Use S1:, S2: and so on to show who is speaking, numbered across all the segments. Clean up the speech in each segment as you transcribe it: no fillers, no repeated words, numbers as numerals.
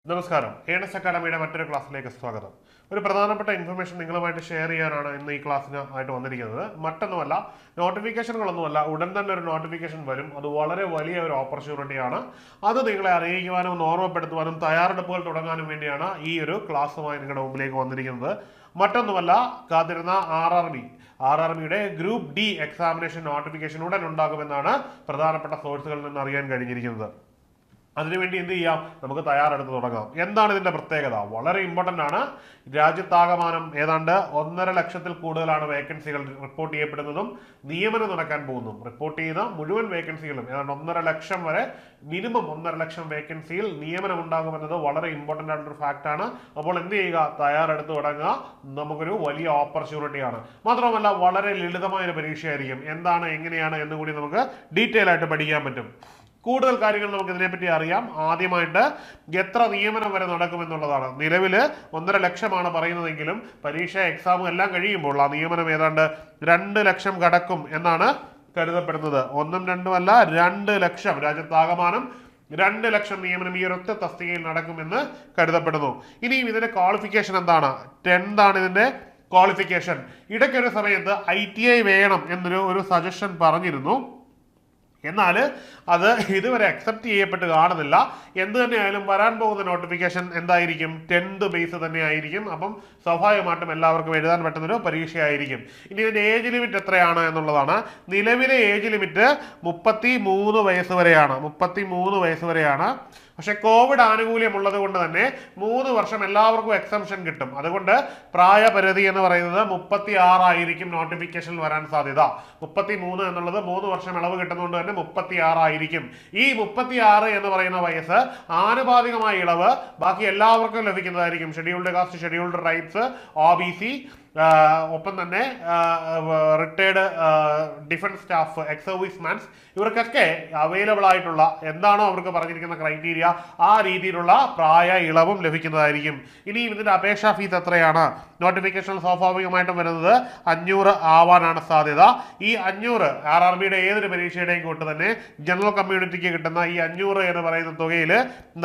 S1: നമസ്കാരം. ഏണസ് അക്കാഡമിയുടെ മറ്റൊരു ക്ലാസ്സിലേക്ക് സ്വാഗതം. ഒരു പ്രധാനപ്പെട്ട ഇൻഫർമേഷൻ നിങ്ങളുമായിട്ട് ഷെയർ ചെയ്യാനാണ് ഇന്ന് ഈ ക്ലാസ്സിന് ആയിട്ട് വന്നിരിക്കുന്നത്. മറ്റൊന്നുമല്ല, നോട്ടിഫിക്കേഷനുകളൊന്നുമല്ല, ഉടൻ തന്നെ ഒരു നോട്ടിഫിക്കേഷൻ വരും. അത് വളരെ വലിയ ഒരു ഓപ്പർച്യൂണിറ്റിയാണ്. അത് നിങ്ങളെ അറിയിക്കുവാനും ഓർമ്മപ്പെടുത്തുവാനും തയ്യാറെടുപ്പുകൾ തുടങ്ങാനും വേണ്ടിയാണ് ഈ ഒരു ക്ലാസ്സുമായി നിങ്ങളുടെ മുമ്പിലേക്ക് വന്നിരിക്കുന്നത്. മറ്റൊന്നുമല്ല, കാത്തിരുന്ന ആർ ആർ ബിയുടെ ഗ്രൂപ്പ് ഡി എക്സാമിനേഷൻ നോട്ടിഫിക്കേഷൻ ഉടൻ ഉണ്ടാകുമെന്നാണ് പ്രധാനപ്പെട്ട സോഴ്സുകളിൽ നിന്ന് അറിയാൻ കഴിഞ്ഞിരിക്കുന്നത്. അതിനുവേണ്ടി എന്ത് ചെയ്യാം, നമുക്ക് തയ്യാറെടുത്ത് തുടങ്ങാം. എന്താണ് ഇതിന്റെ പ്രത്യേകത? വളരെ ഇമ്പോർട്ടന്റ് ആണ്. രാജ്യത്താകമാനം ഏതാണ്ട് 1.5 ലക്ഷത്തിൽ കൂടുതലാണ് വേക്കൻസികൾ റിപ്പോർട്ട് ചെയ്യപ്പെടുന്നതും നിയമനം നടക്കാൻ പോകുന്നതും. റിപ്പോർട്ട് ചെയ്ത മുഴുവൻ വേക്കൻസികളും ഏതാണ്ട് 1.5 ലക്ഷം വരെ, മിനിമം 1.5 ലക്ഷം വേക്കൻസിയിൽ നിയമനം ഉണ്ടാകുമെന്നത് വളരെ ഇമ്പോർട്ടന്റ് ആയിട്ടൊരു ഫാക്ട് ആണ്. അപ്പോൾ എന്ത് ചെയ്യുക, തയ്യാറെടുത്ത് തുടങ്ങുക. നമുക്കൊരു വലിയ ഓപ്പർച്യൂണിറ്റിയാണ്. മാത്രമല്ല, വളരെ ലളിതമായ ഒരു പരീക്ഷയായിരിക്കും. എന്താണ്, എങ്ങനെയാണ് എന്നുകൂടി നമുക്ക് ഡീറ്റെയിൽ ആയിട്ട് പഠിക്കാൻ പറ്റും. കൂടുതൽ കാര്യങ്ങൾ നമുക്ക് ഇതിനെപ്പറ്റി അറിയാം. ആദ്യമായിട്ട് എത്ര നിയമനം വരെ നടക്കുമെന്നുള്ളതാണ്. നിലവിൽ 1.5 ലക്ഷമാണ് പറയുന്നതെങ്കിലും പരീക്ഷ എക്സാമും എല്ലാം കഴിയുമ്പോൾ ആ നിയമനം ഏതാണ്ട് 2 ലക്ഷം കടക്കും എന്നാണ് കരുതപ്പെടുന്നത്. 1ഉം 2ഉം അല്ല, 2 ലക്ഷം. രാജ്യത്താകമാനം 2 ലക്ഷം നിയമനം ഈ ഒരൊറ്റ തസ്തികയിൽ നടക്കുമെന്ന് കരുതപ്പെടുന്നു. ഇനിയും ഇതിന്റെ ക്വാളിഫിക്കേഷൻ എന്താണ്? 10th ആണ് ഇതിന്റെ ക്വാളിഫിക്കേഷൻ. ഇടയ്ക്കൊരു സമയത്ത് ITI വേണം എന്നൊരു സജഷൻ പറഞ്ഞിരുന്നു. എന്നാൽ അത് ഇതുവരെ അക്സെപ്റ്റ് ചെയ്യപ്പെട്ട് കാണുന്നില്ല. എന്ത് തന്നെയായാലും വരാൻ പോകുന്ന നോട്ടിഫിക്കേഷൻ എന്തായിരിക്കും? 10th ബേസ് തന്നെ ആയിരിക്കും. അപ്പം സ്വാഭാവികമായിട്ടും എല്ലാവർക്കും എഴുതാൻ പറ്റുന്നൊരു പരീക്ഷയായിരിക്കും. ഇനി ഇതിന്റെ ഏജ് ലിമിറ്റ് എത്രയാണ് എന്നുള്ളതാണ്. നിലവിലെ ഏജ് ലിമിറ്റ് 33 വയസ്സ് വരെയാണ്. 33 വയസ്സ് വരെയാണ്. പക്ഷെ കോവിഡ് ആനുകൂല്യം ഉള്ളത് കൊണ്ട് തന്നെ 3 വർഷം എല്ലാവർക്കും എക്സംഷൻ കിട്ടും. അതുകൊണ്ട് പ്രായപരിധി എന്ന് പറയുന്നത് 36 ആയിരിക്കും നോട്ടിഫിക്കേഷനിൽ വരാൻ സാധ്യത. 33 എന്നുള്ളത് 3 വർഷം ഇളവ് കിട്ടുന്നതുകൊണ്ട് തന്നെ 36 ആയിരിക്കും. ഈ 36 എന്ന് പറയുന്ന വയസ്സ് ആനുപാതികമായ ഇളവ് ബാക്കി എല്ലാവർക്കും ലഭിക്കുന്നതായിരിക്കും. Scheduled caste, scheduled tribes, OBC, ഒപ്പം തന്നെ റിട്ടയർഡ് ഡിഫൻസ് സ്റ്റാഫ്, എക്സ് സർവീസ്മാൻസ്, ഇവർക്കൊക്കെ അവൈലബിൾ ആയിട്ടുള്ള എന്താണോ അവർക്ക് പറഞ്ഞിരിക്കുന്ന ക്രൈറ്റീരിയ ആ രീതിയിലുള്ള പ്രായ ഇളവും ലഭിക്കുന്നതായിരിക്കും. ഇനിയും ഇതിന്റെ അപേക്ഷാ ഫീസ് എത്രയാണ്? നോട്ടിഫിക്കേഷൻ സ്വാഭാവികമായിട്ടും വരുന്നത് 500 ആവാനാണ് സാധ്യത. ഈ 500 RRBയുടെ ഏതൊരു പരീക്ഷയുടെയും കൂട്ട് തന്നെ ജനറൽ കമ്മ്യൂണിറ്റിക്ക് കിട്ടുന്ന ഈ 500 എന്ന് പറയുന്ന തുകയിൽ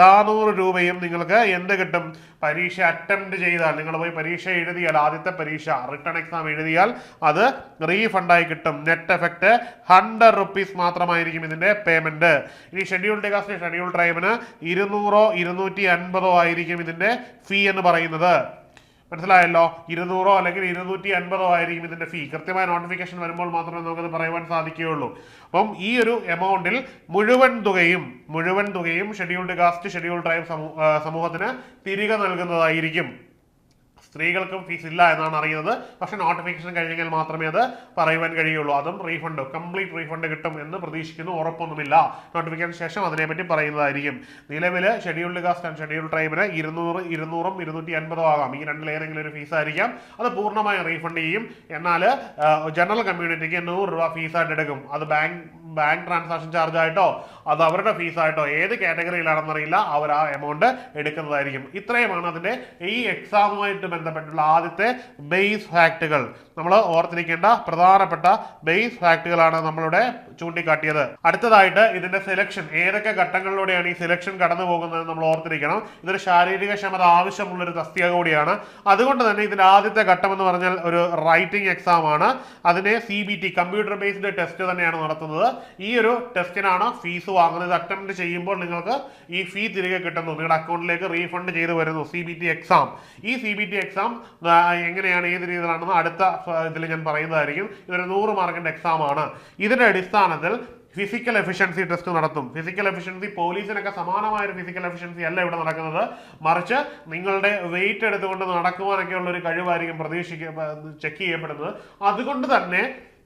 S1: 400 രൂപയും നിങ്ങൾക്ക് എന്ത് കിട്ടും? പരീക്ഷ അറ്റംപ്റ്റ് ചെയ്താൽ, നിങ്ങൾ പോയി പരീക്ഷ എഴുതിയാൽ, ആദ്യത്തെ പരീക്ഷ റിട്ടേൺ എക്സാം എഴുതിയാൽ അത് റീഫണ്ടായി കിട്ടും. നെറ്റ് എഫക്ട് 100 റുപ്പീസ് മാത്രമായിരിക്കും ഇതിന്റെ പേയ്മെന്റ്. ഇനി ഷെഡ്യൂൾഡ് കാസ്റ്റ്, ഷെഡ്യൂൾഡ് ട്രൈബിന് 200 250 ആയിരിക്കും ഇതിന്റെ ഫീ എന്ന് പറയുന്നത്. മനസ്സിലായല്ലോ? 200 അല്ലെങ്കിൽ 250 ആയിരിക്കും ഇതിന്റെ ഫീ. കൃത്യമായ നോട്ടിഫിക്കേഷൻ വരുമ്പോൾ മാത്രമേ നമുക്കത് പറയുവാൻ സാധിക്കുകയുള്ളൂ. അപ്പം ഈ ഒരു എമൗണ്ടിൽ മുഴുവൻ തുകയും ഷെഡ്യൂൾഡ് കാസ്റ്റ്, ഷെഡ്യൂൾഡ് ട്രൈബ് സമൂഹത്തിന് തിരികെ നൽകുന്നതായിരിക്കും. സ്ത്രീകൾക്കും ഫീസ് ഇല്ല എന്നാണ് അറിയുന്നത്. പക്ഷെ നോട്ടിഫിക്കേഷൻ കഴിഞ്ഞെങ്കിൽ മാത്രമേ അത് പറയുവാൻ കഴിയുള്ളൂ. അതും കംപ്ലീറ്റ് റീഫണ്ട് കിട്ടും എന്ന് പ്രതീക്ഷിക്കുന്നു. ഉറപ്പൊന്നുമില്ല. നോട്ടിഫിക്കേഷൻ ശേഷം അതിനെപ്പറ്റി പറയുന്നതായിരിക്കും. നിലവിൽ ഷെഡ്യൂൾഡ് കാസ്റ്റ് ആൻഡ് ഷെഡ്യൂൾഡ് ട്രൈബിന് 200 200 250 ആകാം. ഈ രണ്ടിൽ ഏതെങ്കിലും ഒരു ഫീസ് ആയിരിക്കാം. അത് പൂർണ്ണമായും റീഫണ്ട് ചെയ്യും. എന്നാൽ ജനറൽ കമ്മ്യൂണിറ്റിക്ക് 100 രൂപ ഫീസായിട്ട് എടുക്കും. അത് ബാങ്ക് ട്രാൻസാക്ഷൻ ചാർജ് ആയിട്ടോ അത് അവരുടെ ഫീസായിട്ടോ ഏത് കാറ്റഗറിയിലാണെന്നറിയില്ല, അവർ ആ എമൗണ്ട് എടുക്കുന്നതായിരിക്കും. ഇത്രയുമാണ് അതിന്റെ ഈ എക്സാമുമായിട്ട് ബന്ധപ്പെട്ടുള്ള ആദ്യത്തെ ബേസ് ഫാക്ടുകൾ. നമ്മൾ ഓർത്തിരിക്കേണ്ട പ്രധാനപ്പെട്ട ബേസ് ഫാക്ടുകളാണ് നമ്മളിവിടെ ചൂണ്ടിക്കാട്ടിയത്. അടുത്തതായിട്ട് ഇതിന്റെ സെലക്ഷൻ, ഏതൊക്കെ ഘട്ടങ്ങളിലൂടെയാണ് ഈ സെലക്ഷൻ കടന്നു പോകുന്നത് നമ്മൾ ഓർത്തിരിക്കണം. ഇതൊരു ശാരീരിക ക്ഷമത ആവശ്യമുള്ളൊരു തസ്തിക കൂടിയാണ്. അതുകൊണ്ട് തന്നെ ഇതിന്റെ ആദ്യത്തെ ഘട്ടം എന്ന് പറഞ്ഞാൽ ഒരു റൈറ്റിംഗ് എക്സാം ആണ്. അതിനെ CBT, കമ്പ്യൂട്ടർ ബേസ്ഡ് ടെസ്റ്റ് തന്നെയാണ് നടത്തുന്നത്. ഈ ഒരു ടെസ്റ്റിനാണ് ഫീസ് വാങ്ങുന്നത്. അറ്റംപ്റ്റ് ചെയ്യുമ്പോൾ നിങ്ങൾക്ക് ഈ ഫീ തിരികെ കിട്ടുന്നു, നിങ്ങളുടെ അക്കൗണ്ടിലേക്ക് റീഫണ്ട് ചെയ്ത് വരുന്നു. CBT exam. ഈ CBT എക്സാം എങ്ങനെയാണ്, ഏത് രീതിയിലാണെന്ന് അടുത്ത ഇതിൽ ഞാൻ പറയുന്നതായിരിക്കും. ഇതൊരു 100 മാർക്കിന്റെ എക്സാം ആണ്. ഇതിന്റെ അടിസ്ഥാനത്തിൽ ഫിസിക്കൽ എഫിഷ്യൻസി ടെസ്റ്റ് നടത്തും. ഫിസിക്കൽ എഫിഷ്യൻസി പോലീസിനൊക്കെ സമാനമായ ഒരു ഫിസിക്കൽ എഫിഷ്യൻസി അല്ല ഇവിടെ നടക്കുന്നത്. മറിച്ച് നിങ്ങളുടെ വെയിറ്റ് എടുത്തുകൊണ്ട് നടക്കുവാനൊക്കെ ഉള്ള ഒരു കഴിവായിരിക്കും ചെക്ക് ചെയ്യപ്പെടുന്നത്. അതുകൊണ്ട് തന്നെ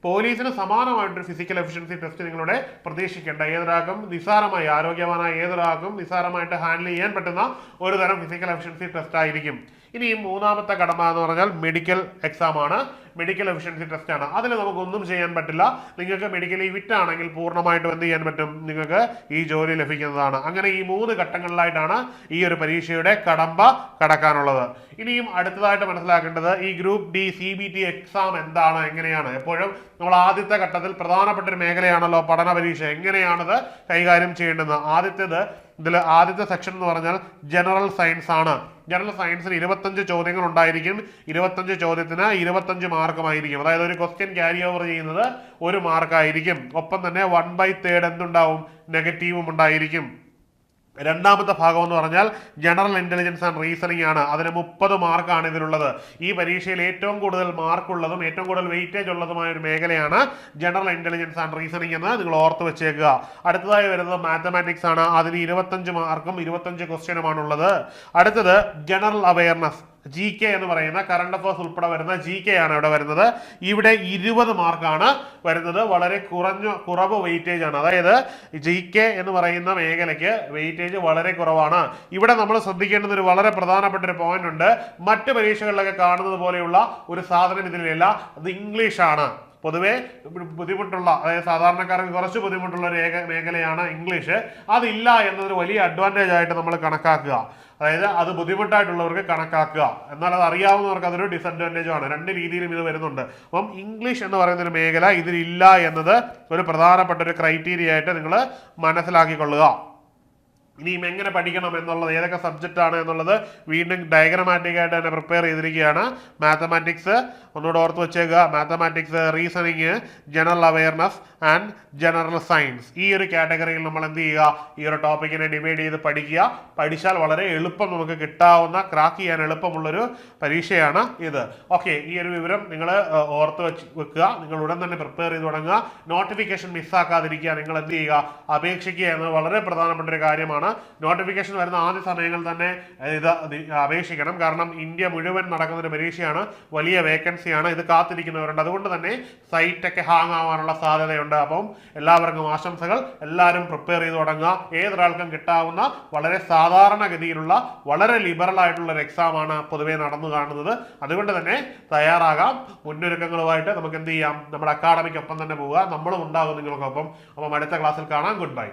S1: പോലീസിന് സമാനമായിട്ടൊരു ഫിസിക്കൽ എഫിഷ്യൻസി ടെസ്റ്റ് നിങ്ങളുടെ പ്രതീക്ഷിക്കേണ്ട. ഏതൊരാൾക്കും നിസ്സാരമായി, ആരോഗ്യവാനായ ഏതൊരാൾക്കും നിസ്സാരമായിട്ട് ഹാൻഡിൽ ചെയ്യാൻ പറ്റുന്ന ഒരു തരം ഫിസിക്കൽ എഫിഷ്യൻസി ടെസ്റ്റ് ആയിരിക്കും. ഇനിയും മൂന്നാമത്തെ കടമ എന്ന് പറഞ്ഞാൽ മെഡിക്കൽ എക്സാം ആണ്. മെഡിക്കൽ എഫിഷ്യൻസി ടെസ്റ്റ് ആണ്. അതിൽ നമുക്കൊന്നും ചെയ്യാൻ പറ്റില്ല. നിങ്ങൾക്ക് മെഡിക്കലി ഫിറ്റ് ആണെങ്കിൽ പൂർണ്ണമായിട്ടും എന്ത് ചെയ്യാൻ പറ്റും? നിങ്ങൾക്ക് ഈ ജോലി ലഭിക്കുന്നതാണ്. അങ്ങനെ ഈ 3 ഘട്ടങ്ങളിലായിട്ടാണ് ഈ ഒരു പരീക്ഷയുടെ കടമ്പ കടക്കാനുള്ളത്. ഇനിയും അടുത്തതായിട്ട് മനസ്സിലാക്കേണ്ടത് ഈ ഗ്രൂപ്പ് ഡി CBT എക്സാം എന്താണ്, എങ്ങനെയാണ്. എപ്പോഴും നമ്മൾ ആദ്യത്തെ ഘട്ടത്തിൽ പ്രധാനപ്പെട്ട ഒരു മേഖലയാണല്ലോ പഠന പരീക്ഷ. എങ്ങനെയാണത് കൈകാര്യം ചെയ്യേണ്ടത്? ആദ്യത്തേത് ഇതിൽ ആദ്യത്തെ സെക്ഷൻ എന്ന് പറഞ്ഞാൽ ജനറൽ സയൻസ് ആണ്. ജനറൽ സയൻസിന് 25 ചോദ്യങ്ങൾ ഉണ്ടായിരിക്കും. 25 ചോദ്യത്തിന് 25 മാർക്കുമായിരിക്കും. അതായത് ഒരു ക്വസ്റ്റ്യൻ ക്യാരി ഓവർ ചെയ്യുന്നത് 1 മാർക്കായിരിക്കും. ഒപ്പം തന്നെ 1/3 എന്തുണ്ടാവും, നെഗറ്റീവും ഉണ്ടായിരിക്കും. രണ്ടാമത്തെ ഭാഗം എന്ന് പറഞ്ഞാൽ ജനറൽ ഇന്റലിജൻസ് ആൻഡ് റീസണിംഗ് ആണ്. അതിന് 30 മാർക്കാണ് ഇതിലുള്ളത്. ഈ പരീക്ഷയിൽ ഏറ്റവും കൂടുതൽ മാർക്കുള്ളതും ഏറ്റവും കൂടുതൽ വെയിറ്റേജ് ഉള്ളതുമായ ഒരു മേഖലയാണ് ജനറൽ ഇന്റലിജൻസ് ആൻഡ് റീസണിംഗ് എന്ന് നിങ്ങൾ ഓർത്ത് വെച്ചേക്കുക. അടുത്തതായി വരുന്നത് മാത്തമാറ്റിക്സ് ആണ്. അതിന് 25 മാർക്കും 25 ക്വസ്റ്റ്യനുമാണുള്ളത്. അടുത്തത് ജനറൽ അവയർനെസ്, GK എന്ന് പറയുന്ന കറണ്ട് അഫയേഴ്സ് ഉൾപ്പെടെ വരുന്ന GK ആണ് ഇവിടെ വരുന്നത്. ഇവിടെ 20 മാർക്കാണ് വരുന്നത്. വളരെ കുറവ് വെയിറ്റേജ് ആണ്. അതായത് GK എന്ന് പറയുന്ന മേഖലയ്ക്ക് വെയിറ്റേജ് വളരെ കുറവാണ്. ഇവിടെ നമ്മൾ ശ്രദ്ധിക്കേണ്ടുന്ന ഒരു വളരെ പ്രധാനപ്പെട്ട ഒരു പോയിന്റ് ഉണ്ട്. മറ്റ് പരീക്ഷകളിലൊക്കെ കാണുന്നത് പോലെയുള്ള ഒരു സാധനം ഇതിലില്ല. അത് ഇംഗ്ലീഷ് ആണ്. പൊതുവെ ബുദ്ധിമുട്ടുള്ള, അതായത് സാധാരണക്കാർക്ക് കുറച്ച് ബുദ്ധിമുട്ടുള്ള ഒരു മേഖലയാണ് ഇംഗ്ലീഷ്. അതില്ല എന്നതൊരു വലിയ അഡ്വാൻറ്റേജ് ആയിട്ട് നമ്മൾ കണക്കാക്കുക. അതായത് അത് ബുദ്ധിമുട്ടായിട്ടുള്ളവർക്ക് കണക്കാക്കുക, എന്നാൽ അത് അറിയാവുന്നവർക്ക് അതൊരു ഡിസഡ്വാൻറ്റേജാണ്. രണ്ട് രീതിയിലും ഇത് വരുന്നുണ്ട്. അപ്പം ഇംഗ്ലീഷ് എന്ന് പറയുന്ന ഒരു മേഖല ഇതിലില്ല എന്നത് ഒരു പ്രധാനപ്പെട്ട ഒരു ക്രൈറ്റീരിയ ആയിട്ട് നിങ്ങൾ മനസ്സിലാക്കിക്കൊള്ളുക. ഇനിയും എങ്ങനെ പഠിക്കണം എന്നുള്ളത്, ഏതൊക്കെ സബ്ജക്റ്റ് ആണ് എന്നുള്ളത് വീണ്ടും ഡയഗ്രമാറ്റിക് ആയിട്ട് തന്നെ പ്രിപ്പയർ ചെയ്തിരിക്കുകയാണ്. മാത്തമാറ്റിക്സ് ഒന്നുകൂടെ ഓർത്ത് വെച്ചേക്കുക. Mathematics, reasoning, general awareness and general science, ഈ ഒരു കാറ്റഗറിയിൽ നമ്മൾ എന്ത് ചെയ്യുക, ഈ ഒരു ടോപ്പിക്കിനെ ഡിവൈഡ് ചെയ്ത് പഠിക്കുക. പഠിച്ചാൽ വളരെ എളുപ്പം നമുക്ക് കിട്ടാവുന്ന, ക്രാക്ക് ചെയ്യാൻ എളുപ്പമുള്ളൊരു പരീക്ഷയാണ് ഇത്. ഓക്കെ, ഈ ഒരു വിവരം നിങ്ങൾ ഓർത്ത് വെക്കുക. നിങ്ങൾ ഉടൻ തന്നെ പ്രിപ്പയർ ചെയ്ത് തുടങ്ങുക. നോട്ടിഫിക്കേഷൻ മിസ്സാക്കാതിരിക്കുക. നിങ്ങൾ എന്ത് ചെയ്യുക, അപേക്ഷിക്കുക എന്നത് വളരെ പ്രധാനപ്പെട്ട ഒരു കാര്യമാണ്. നോട്ടിഫിക്കേഷൻ വരുന്ന ആദ്യ സമയങ്ങളിൽ തന്നെ ഇത് അപേക്ഷിക്കണം. കാരണം ഇന്ത്യ മുഴുവൻ നടക്കുന്ന ഒരു പരീക്ഷയാണ്, വലിയ വേക്കൻസിയാണ്. ഇത് കാത്തിരിക്കുന്നവരുണ്ട്. അതുകൊണ്ട് തന്നെ സൈറ്റ് ഒക്കെ ഹാങ് ആവാനുള്ള സാധ്യതയുണ്ട്. അപ്പം എല്ലാവർക്കും ആശംസകൾ. എല്ലാവരും പ്രിപ്പയർ ചെയ്ത് തുടങ്ങുക. ഏതൊരാൾക്കും കിട്ടാവുന്ന വളരെ സാധാരണഗതിയിലുള്ള വളരെ ലിബറൽ ആയിട്ടുള്ള ഒരു എക്സാം ആണ് പൊതുവെ നടന്നു കാണുന്നത്. അതുകൊണ്ട് തന്നെ തയ്യാറാകാം. മുന്നൊരുക്കങ്ങളുമായിട്ട് നമുക്ക് എന്ത് ചെയ്യാം, നമ്മുടെ അക്കാഡമിക്കൊപ്പം തന്നെ പോവുക. നമ്മളും ഉണ്ടാകും നിങ്ങൾക്കൊപ്പം. അപ്പം അടുത്ത ക്ലാസ്സിൽ കാണാം. Good bye.